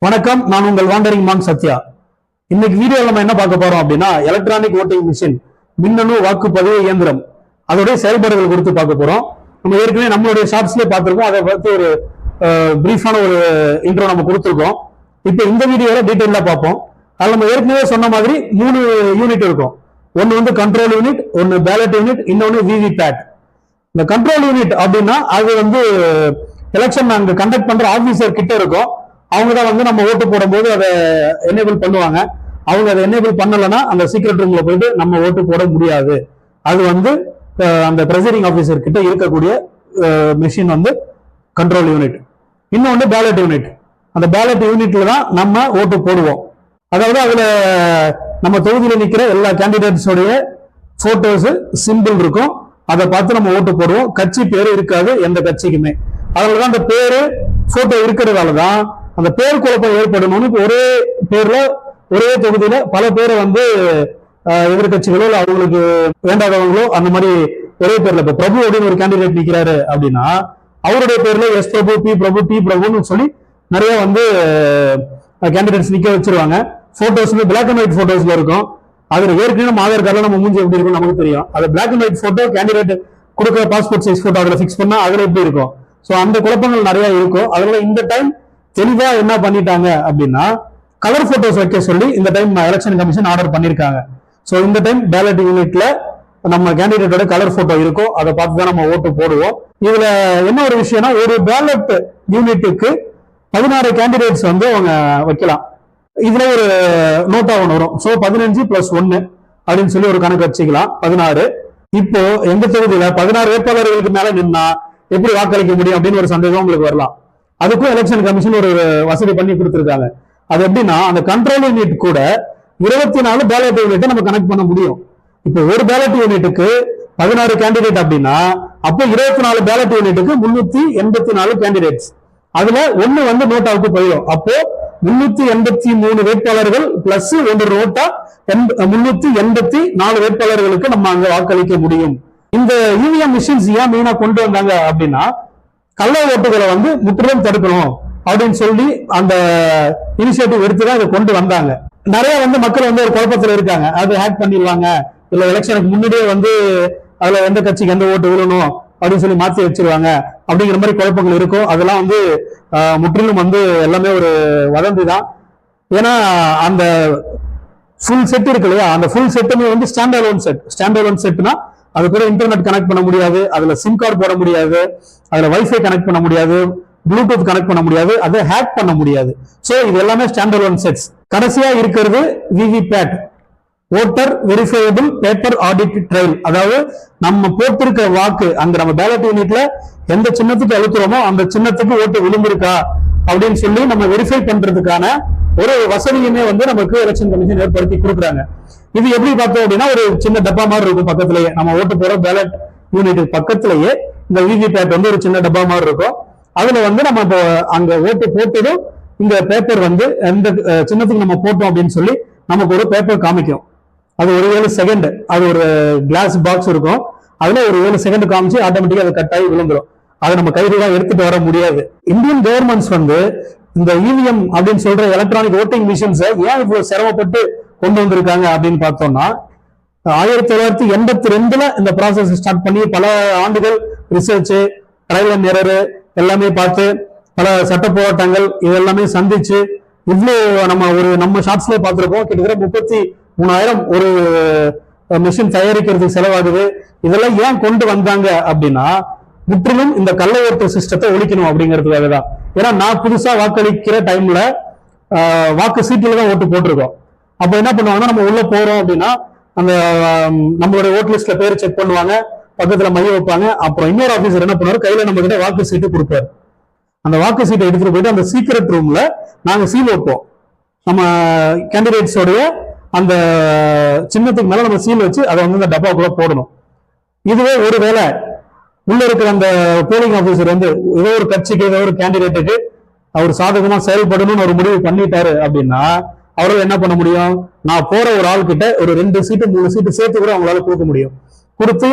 வணக்கம், நான் உங்கள் வாண்டரிங் மான் சத்யா. இன்னைக்கு வீடியோல நம்ம என்ன பார்க்க போறோம் அப்படின்னா, எலக்ட்ரானிக் ஓட்டிங் மிஷின், மின்னணு வாக்குப்பதிவு இயந்திரம், அதோடைய செயல்பாடுகள் குறித்து பார்க்க போறோம். நம்ம ஏற்கனவே நம்மளுடைய ஷார்ட்ஸ்லயே பார்த்திருக்கோம். அதை பத்தி ஒரு பிரீஃபான ஒரு இன்ட்ரோ நம்ம கொடுத்துருக்கோம். இப்போ இந்த வீடியோல டீட்டெயிலா பார்ப்போம். அதில் நம்ம ஏற்கனவே சொன்ன மாதிரி 3 யூனிட் இருக்கும். ஒன்னு வந்து கண்ட்ரோல் யூனிட், ஒன்னு பேலட் யூனிட், இன்னொன்னு விவி பேட். இந்த கண்ட்ரோல் யூனிட் அப்படின்னா அது வந்து எலெக்ஷன் அங்க கண்டக்ட் பண்ற ஆபீசர் கிட்ட இருக்கும். அவங்க தான் வந்து நம்ம ஓட்டு போடும்போது அதை எனேபிள் பண்ணுவாங்க. அவங்க அதை எனேபிள் பண்ணலைன்னா அந்த சீக்ரெட் ரூம்ல போயிட்டு நம்ம ஓட்டு போட முடியாது. அது வந்து அந்த பிரசைடிங் ஆபீசர் கிட்ட இருக்கக்கூடிய மிஷின் வந்து கண்ட்ரோல் யூனிட். இன்னொன்று பேலட் யூனிட். அந்த பேலட் யூனிட்ல தான் நம்ம ஓட்டு போடுவோம். அதாவது அதுல நம்ம தொகுதியில் நிற்கிற எல்லா கேண்டிடேட்ஸோடைய போட்டோஸ், சிம்பிள் இருக்கும். அதை பார்த்து நம்ம ஓட்டு போடுவோம். கட்சி பேரு இருக்காது எந்த கட்சிக்குமே. அதனாலதான் அந்த பேரு போட்டோ இருக்கிறதாலதான் அந்த பேர் குழப்பம் ஏற்படணும்னு ஒரே பேர்ல ஒரே தொகுதியில பல பேரை வந்து எதிர்கட்சிகளோ இல்ல அவங்களுக்கு வேண்டாதவங்களோ அந்த மாதிரி ஒரே பேர்ல இப்ப பிரபு அப்படின்னு ஒரு கேண்டிடேட் நிக்கிறாரு அப்படின்னா அவருடைய பேர்ல எஸ் பிரபு, பி பிரபு, டி பிரபுன்னு சொல்லி நிறைய வந்து கேண்டிடேட்ஸ் நிக்க வச்சிருவாங்க. போட்டோஸ் பிளாக் அண்ட் ஒயிட் போட்டோஸ்ல இருக்கும். அதுல ஏற்கனவே நம்ம ஆதார் கார்டுல நம்ம மூஞ்சி எப்படி இருக்கும் நமக்கு தெரியும். அது black and white photo candidate கொடுக்குற பாஸ்போர்ட் சைஸ் போட்டோ அதுல பிக்ஸ் பண்ணா அதுல எப்படி இருக்கும். சோ அந்த குழப்பங்கள் நிறைய இருக்கும். அதனால இந்த டைம் தெளிவா என்ன பண்ணிட்டாங்க அப்படின்னா கலர் போட்டோஸ் வைக்க சொல்லி இந்த டைம் எலெக்ஷன் கமிஷன் ஆர்டர் பண்ணிருக்காங்க. சோ இந்த டைம் பேலட் யூனிட்ல நம்ம கேண்டிடேட்டோட கலர் போட்டோ இருக்கும். அதை பார்த்து தான் நம்ம ஓட்டு போடுவோம். இதுல என்ன ஒரு விஷயம்னா, ஒரு பேலட் யூனிட்டுக்கு 16 கேண்டிடேட்ஸ் வந்து அவங்க வைக்கலாம். இதுல ஒரு நோட்டா ஒன்று வரும். சோ 15 + 1 அப்படின்னு சொல்லி ஒரு கணக்கு வச்சுக்கலாம். 16. இப்போ எங்க தொகுதியில 16 வேட்பாளர்களுக்கு மேல நின்னா எப்படி வாக்களிக்க முடியும் அப்படின்னு ஒரு சந்தேகம் உங்களுக்கு வரலாம். அதுக்கும் எலெக்ஷன் கமிஷன் ஒரு வசதி பண்ணி கொடுத்திருக்காங்க. அது எப்படின்னா, அந்த கண்ட்ரோல் யூனிட் கூட 24 பேலட் யூனிட்டை நம்ம கனெக்ட் பண்ண முடியும். இப்போ ஒரு பேலட் யூனிட்டுக்கு 16 கேண்டிடேட் அப்படின்னா அப்போ 24 பேலட் யூனிட்டுக்கு 384 கேண்டிடேட்ஸ். அதுல ஒண்ணு வந்து நோட்டாவுக்கு போயிடும். அப்போ 383 வேட்பாளர்கள் பிளஸ் 1 நோட்டா 384 வேட்பாளர்களுக்கு நம்ம அங்க வாக்களிக்க முடியும். இந்த இவிஎம் மிஷின்ஸ் ஏன் மெயினா கொண்டு வந்தாங்க அப்படின்னா, கள்ள ஓட்டுகளை வந்து முற்றிலும் தடுக்கணும் அப்படின்னு சொல்லி அந்த இனிஷியேட்டிவ் எடுத்துதான் இதை கொண்டு வந்தாங்க. நிறைய வந்து மக்கள் வந்து ஒரு குழப்பத்துல இருக்காங்க. அது ஹேக் பண்ணிடுவாங்க, இல்ல எலெக்ஷனுக்கு முன்னாடியே வந்து அதுல எந்த கட்சிக்கு எந்த ஓட்டு விழணும் அப்படின்னு சொல்லி மாத்தி வச்சிருவாங்க அப்படிங்கிற மாதிரி குழப்பங்கள் இருக்கும். அதெல்லாம் வந்து முற்றிலும் வந்து எல்லாமே ஒரு வதந்தி தான். ஏன்னா அந்த ஃபுல் செட் இருக்கு இல்லையா, அந்த ஃபுல் செட்டுமே வந்து ஸ்டாண்டர்ட் செட்னா அது கூட இன்டர்நெட் கனெக்ட் பண்ண முடியாது, அதுல சிம் கார்டு போட முடியாது, அதுல வைஃபை கனெக்ட் பண்ண முடியாது, ப்ளூடூத் கனெக்ட் பண்ண முடியாது, அதை ஹேக் பண்ண முடியாது. சோ இது எல்லாமே ஸ்டாண்டர்ட் செட்ஸ். கடைசியா இருக்கிறது விவி bad, voter verifiable paper audit trail. அதாவது நம்ம போட்டிருக்க வாக்கு அங்க நம்ம பேலட் யூனிட்ல எந்த சின்னத்துக்கு அழுத்துறோமோ அந்த சின்னத்துக்கு ஓட்டு விழுந்திருக்கா அப்படின்னு சொல்லி நம்ம வெரிஃபை பண்றதுக்கான ஒரு வசதியுமே வந்து நமக்கு எலெக்ஷன் கமிஷன் ஏற்படுத்தி கொடுக்குறாங்க. இது எப்படி பார்த்தோம் அப்படின்னா, ஒரு சின்ன டப்பா மாதிரி இருக்கும். பக்கத்திலேயே நம்ம ஓட்டு போற பேலட் யூனிட் பக்கத்திலேயே இந்த விவி பேட் வந்து ஒரு சின்ன டப்பா மாதிரி இருக்கும். அதுல வந்து நம்ம இப்போ அங்க ஓட்டு போட்டதும் இந்த பேப்பர் வந்து எந்த சின்னத்துக்கு நம்ம போட்டோம் அப்படின்னு சொல்லி நமக்கு ஒரு பேப்பர் காமிக்கும். அது ஒரு 7 செகண்ட், அது ஒரு கிளாஸ் பாக்ஸ் இருக்கும். அதுல ஒரு 7 செகண்ட் காமிச்சு ஆட்டோமேட்டிக்கா அது கட் ஆகி விழுந்துரும். அதை நம்ம கையில எடுத்துட்டு வர முடியாது. இந்தியன் கவர்மெண்ட்ஸ் வந்து இந்த இவிஎம் அப்படின்னு சொல்ற எலக்ட்ரானிக் ஓட்டிங் மிஷின்ஸை ஏன் இவ்வளவு சிரமப்பட்டு கொண்டு வந்திருக்காங்க அப்படின்னு பார்த்தோம்னா, 1982ல இந்த ப்ராசஸ் ஸ்டார்ட் பண்ணி பல ஆண்டுகள் ரிசர்ச், ட்ரையல் அண்ட் எரர் எல்லாமே பார்த்து பல சட்ட போராட்டங்கள் இதெல்லாமே சந்திச்சு இவ்வளவு நம்ம ஷார்ட்ஸ்ல பார்த்திருக்கோம். கிட்டத்தட்ட 33,000 ஒரு மிஷின் தயாரிக்கிறதுக்கு செலவாகுது. இதெல்லாம் ஏன் கொண்டு வந்தாங்க அப்படின்னா, முற்றிலும் இந்த கள்ள ஓட்டு சிஸ்டத்தை ஒழிக்கணும் அப்படிங்கிறதுக்காக தான். ஏன்னா நான் புதுசா வாக்களிக்கிற டைம்ல வாக்கு சீட்டுல தான் ஓட்டு போட்டிருக்கோம். அப்ப என்ன பண்ணுவாங்கன்னா, நம்ம உள்ள போறோம் அப்படின்னா அந்த நம்மளுடைய ஓட் லிஸ்ட்ல பேர் செக் பண்ணுவாங்க, பக்கத்துல மைய வைப்பாங்க. அப்புறம் இன்னொரு ஆபீசர் என்ன பண்ணுவாரு, கையில நம்ம கிட்ட வாக்கு சீட்டு கொடுப்பாரு. அந்த வாக்கு சீட்டை எடுத்துட்டு போயிட்டு அந்த சீக்ரெட் ரூம்ல நாங்க சீல் வைப்போம். நம்ம கேண்டிடேட்ஸோடைய அந்த சின்னத்துக்கு மேல நம்ம சீல் வச்சு அதை வந்து அந்த டப்பாக்குள்ள போடணும். இதுவே ஒரு வேளை உள்ள இருக்கிற அந்த போலிங் ஆபீசர் வந்து ஏதோ ஒரு கட்சிக்கு ஏதோ ஒரு கேண்டிடேட்டுக்கு அவர் சாதகமா செயல்படணும்னு ஒரு முடிவு பண்ணிட்டாரு அப்படின்னா அவரால் என்ன பண்ண முடியும், நான் போற ஒரு ஆள் கிட்ட ஒரு 2 சீட்டு 3 சீட்டு சேர்த்து கூட அவங்களால கொடுக்க முடியும். கொடுத்து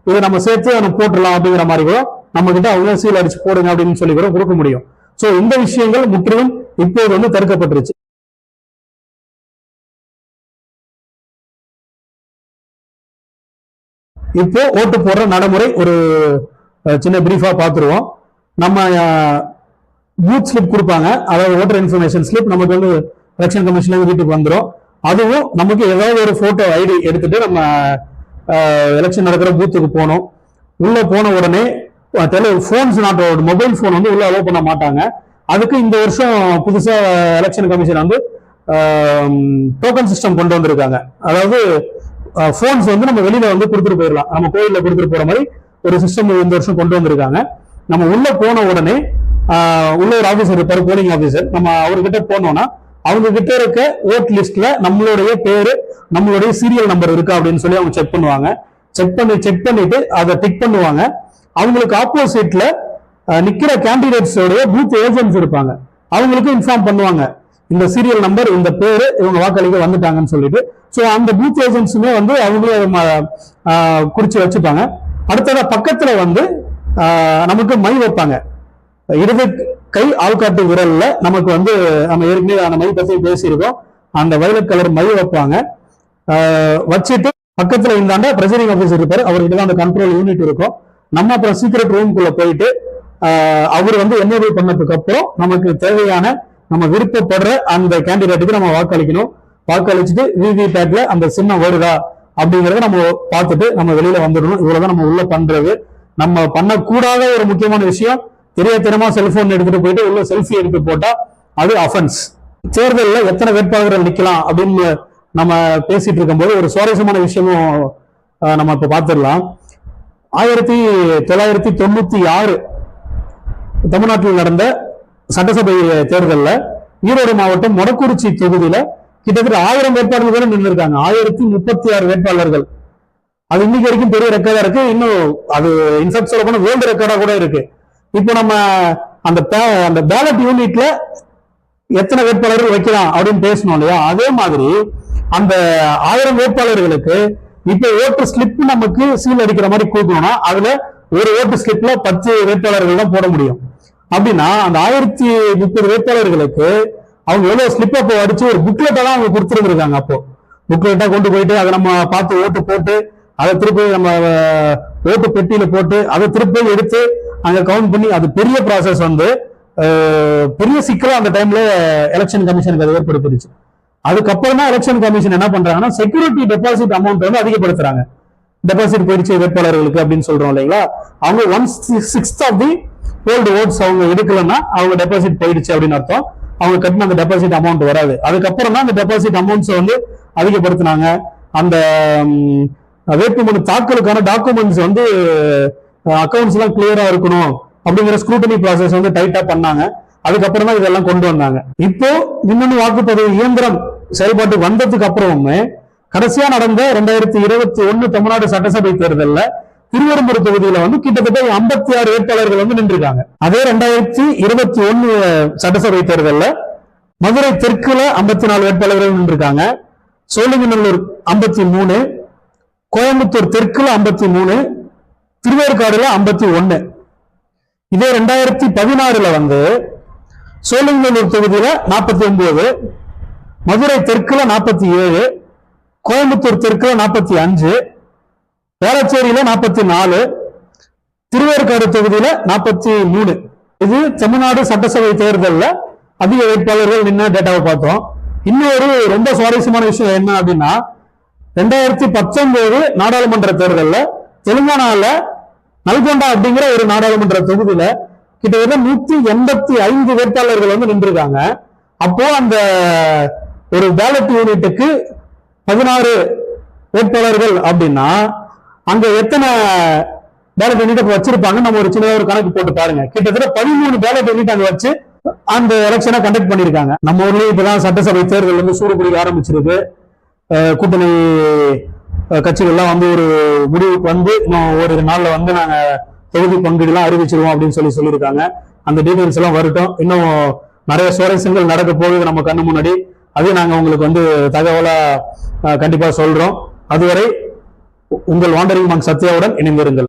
இதை நம்ம சேர்த்து நம்ம போட்டுடலாம் அப்படிங்கிற மாதிரி கூட நம்ம கிட்ட அவங்க சீல் அடிச்சு போடுங்க அப்படின்னு சொல்லி கூட கொடுக்க முடியும். சோ இந்த விஷயங்கள் முற்றிலும் இப்போது வந்து தடுக்கப்பட்டுருச்சு. இப்போ ஓட்டு போடுற நடைமுறை ஒரு சின்ன பிரீஃபா பார்த்துருவோம். நம்ம பூத் ஸ்லிப் கொடுப்பாங்க, அதாவது ஓட்டர் இன்ஃபர்மேஷன் ஸ்லிப் நமக்கு வந்து எலெக்ஷன் கமிஷன்ல வீட்டுக்கு வந்துடும். அதுவும் நமக்கு ஏதாவது ஒரு போட்டோ ஐடி எடுத்துட்டு நம்ம எலெக்ஷன் நடக்கிற பூத்துக்கு போகணும். உள்ள போன உடனே போன்ஸ் நாட் மொபைல் போன் வந்து உள்ள அலோவ் பண்ண மாட்டாங்க. அதுக்கு இந்த வருஷம் புதுசா எலெக்ஷன் கமிஷன் வந்து டோக்கன் சிஸ்டம் கொண்டு வந்திருக்காங்க. அதாவது போன்ஸ் வந்து நம்ம வெளியில வந்து கொடுத்துட்டு போயிடலாம், நம்ம கோயில்ல கொடுத்துட்டு போற மாதிரி ஒரு சிஸ்டம் இந்த வருஷம் கொண்டு வந்திருக்காங்க. நம்ம உள்ள போன உடனே உள்ள ஒரு ஆபீசர் இருப்பாரு, போலிங் ஆபீசர். நம்ம அவர்கிட்ட போனோம்னா அவங்க கிட்ட இருக்க ஓட் லிஸ்ட்ல நம்மளுடைய பேரு, நம்மளுடைய சீரியல் நம்பர் இருக்கா அப்படின்னு சொல்லி அவங்க செக் பண்ணுவாங்க. செக் பண்ணிட்டு அதை டிக் பண்ணுவாங்க. அவங்களுக்கு ஆப்போசிட்ல நிக்கிற கேண்டிடேட்ஸோட பூத் ஏஜென்ட்ஸ் இருப்பாங்க, அவங்களுக்கு இன்ஃபார்ம் பண்ணுவாங்க இந்த சீரியல் நம்பர், இந்த பேரு, இவங்க வாக்களிக்க வந்துட்டாங்கன்னு சொல்லிட்டு. ஸோ அந்த பூத் ஏஜென்ட்ஸுமே வந்து அவங்களே குறிச்சு வச்சுப்பாங்க. அடுத்ததா பக்கத்துல வந்து நமக்கு மை வைப்பாங்க. இடது கை ஆள்காட்டு விரல்ல நமக்கு வந்து நம்ம ஏற்கனவே அந்த மை பத்தி பேசியிருக்கோம், அந்த வயலட் கலர் மை வைப்பாங்க. வச்சுட்டு பக்கத்துல இந்தாண்ட பிரசிடிங் ஆபீசர் இருப்பாரு, அவர்கிட்ட தான் அந்த கண்ட்ரோல் யூனிட் இருக்கும். நம்ம அப்புறம் சீக்கிரட் ரூம்குள்ள போயிட்டு அவர் வந்து என்னேபிள் பண்ணதுக்கு அப்புறம் நமக்கு தேவையான நம்ம விருப்பப்படுற அந்த கேண்டிடேட்டுக்கு நம்ம வாக்களிக்கணும். வாக்களிச்சுட்டு விவிபேட்ல அந்த சின்னம் வருதா அப்படிங்கறத நம்ம பார்த்துட்டு நம்ம வெளியில வந்துடணும். இவ்வளவுதான் நம்ம உள்ள பண்றது. நம்ம பண்ணக்கூடாத ஒரு முக்கியமான விஷயம், தெரியாம செல்போன் எடுத்துட்டு போயிட்டு உள்ள செல்ஃபி எடுத்து போட்டா அது அஃபென்ஸ். தேர்தலில் எத்தனை வேட்பாளர்கள் நிக்கலாம் அப்படின்னு நம்ம பேசிட்டு இருக்கும்போது ஒரு சுவாரஸ்யமான விஷயமும் நம்ம இப்ப பார்த்துடலாம். 1996 தமிழ்நாட்டில் நடந்த சட்டசபை தேர்தலில் ஈரோடு மாவட்டம் மொடக்குறிச்சி தொகுதியில கிட்டத்தட்ட 1000 வேட்பாளர்கள் நின்று இருக்காங்க. 1036 வேட்பாளர்கள். அது இன்னைக்கு வரைக்கும் பெரிய ரெக்கார்டா இருக்கு. இன்னும் அது இன்ஃபேக்ட் சொல்ல போனா வேர்ல்டு ரெக்கார்டா கூட இருக்கு. இப்போ நம்ம அந்த பேலட் யூனிட்ல எத்தனை வேட்பாளர்கள் வைக்கலாம் அப்படின்னு பேசணும் இல்லையா, அதே மாதிரி அந்த 1000 வேட்பாளர்களுக்கு இப்ப ஓட்டு ஸ்லிப் நமக்கு சீல் அடிக்கிற மாதிரி கொடுக்கணும்னா அதுல ஒரு ஓட்டு ஸ்லிப்ல 10 வேட்பாளர்கள் தான் போட முடியும். அப்படின்னா அந்த 1030 வேட்பாளர்களுக்கு அவங்க எவ்வளவு ஸ்லிப் அப்போ அடிச்சு ஒரு புக்லெட்டா தான் அவங்க கொடுத்துருந்துருக்காங்க. அப்போ புக்லெட்டா கொண்டு போயிட்டு அதை நம்ம பார்த்து ஓட்டு போட்டு அதை திருப்பி நம்ம ஓட்டு பெட்டியில போட்டு அதை திருப்பி எடுத்து அங்க கவுண்ட் பண்ணி அது பெரிய ப்ராசஸ் வந்து பெரிய சிக்கலா அந்த டைம்ல எலெக்ஷன் கமிஷனுக்கு அது ஏற்படுத்திடுச்சு. அதுக்கப்புறம் தான் எலெக்ஷன் கமிஷன் என்ன பண்றாங்கன்னா செக்யூரிட்டி டெபாசிட் அமௌண்ட் வந்து அதிகப்படுத்துறாங்க. டெபாசிட் போயிடுச்சு வேட்பாளர்களுக்கு அப்படின்னு சொல்றோம் இல்லைங்களா, அவங்க 1/6 ஆஃப் தி போல்டு ஓட்ஸ் அவங்க எடுக்கலன்னா அவங்க டெபாசிட் போயிடுச்சு அப்படின்னு அர்த்தம். அவங்க கட்டின அந்த டெபாசிட் அமௌண்ட் வராது. அதுக்கப்புறம் தான் அந்த டெபாசிட் அமௌண்ட்ஸ் வந்து அதிகப்படுத்தினாங்க. அந்த வேட்புமனு தாக்கலுக்கான டாக்குமெண்ட்ஸ் வந்து அக்கௌண்ட்ஸ் எல்லாம் கிளியரா இருக்கணும் அப்படிங்கிற ஸ்க்ரூட்டனி ப்ராசஸ் வந்து டைட்டா பண்ணாங்க. அதுக்கப்புறம் தான் இதெல்லாம் கொண்டு வந்தாங்க. இப்போ மின்னணு வாக்குப்பதிவு இயந்திரம் செயல்பாட்டு வந்ததுக்கு அப்புறமே கடைசியா நடந்த 2021 தமிழ்நாடு சட்டசபை தேர்தல்ல திருவெரும்பூர் தொகுதியில வந்து கிட்டத்தட்ட 56 வேட்பாளர்கள் வந்து நின்றுருக்காங்க. அதே 2021 சட்டசபை தேர்தல்ல மதுரை தெற்குல 54 வேட்பாளர்கள் நின்றுருக்காங்க. சோழிங்கநல்லூர் 53, கோயம்புத்தூர் தெற்குல 53, திருவேற்காடுல 51. இதே 2016 வந்து சோழிங்கநல்லூர் தொகுதியில 49, மதுரை தெற்குல 47, கோயம்புத்தூர் தெற்குல 45, வேளச்சேரியில 44, திருவேற்காடு தொகுதியில 43. இது தமிழ்நாடு சட்டசபை தேர்தலில் அதிக வேட்பாளர்கள் நின்ன டேட்டாவை பார்த்தோம். இன்னொரு ரொம்ப சுவாரஸ்யமான விஷயம் என்ன அப்படின்னா 2019 நாடாளுமன்ற தேர்தலில் தெலுங்கானால நல்கொண்டா அப்படிங்கிற ஒரு நாடாளுமன்ற தொகுதியில கிட்டத்தட்ட 185 வேட்பாளர்கள் வந்து நின்றுருக்காங்க. அப்போ அந்த ஒரு பேலட் யூனிட்டுக்கு 16 வேட்பாளர்கள் அப்படின்னா அங்க எத்தனை பேலட் யூனிட் வச்சிருப்பாங்க நம்ம ஒரு சின்ன ஒரு கணக்கு போட்டு பாருங்க. கிட்டத்தட்ட 13 பேலட் யூனிட் அங்க வச்சு அந்த எலெக்ஷனை கண்டக்ட் பண்ணிருக்காங்க. நம்ம ஊர்லயும் இப்பதான் சட்டசபை தேர்தல் வந்து சூடு பிடிக்க ஆரம்பிச்சிருக்கு. கூட்டணி கட்சிகள்லாம் வந்து ஒரு முடிவுக்கு வந்து இன்னும் ஒரு நாள்ல வந்து நாங்க தொகுதி பங்கீடுலாம் அறிவிச்சிருவோம் அப்படின்னு சொல்லியிருக்காங்க. அந்த டீடைல்ஸ் எல்லாம் வரட்டும். இன்னும் நிறைய சுவாரஸ்யங்கள் நடக்க போகுது நம்ம கண்ணு முன்னாடி. அதையும் நாங்க உங்களுக்கு வந்து தகவலா கண்டிப்பா சொல்றோம். அதுவரை உங்கள் வாண்டரிங் மாங்க் சத்யாவுடன் இணைந்திருங்கள்.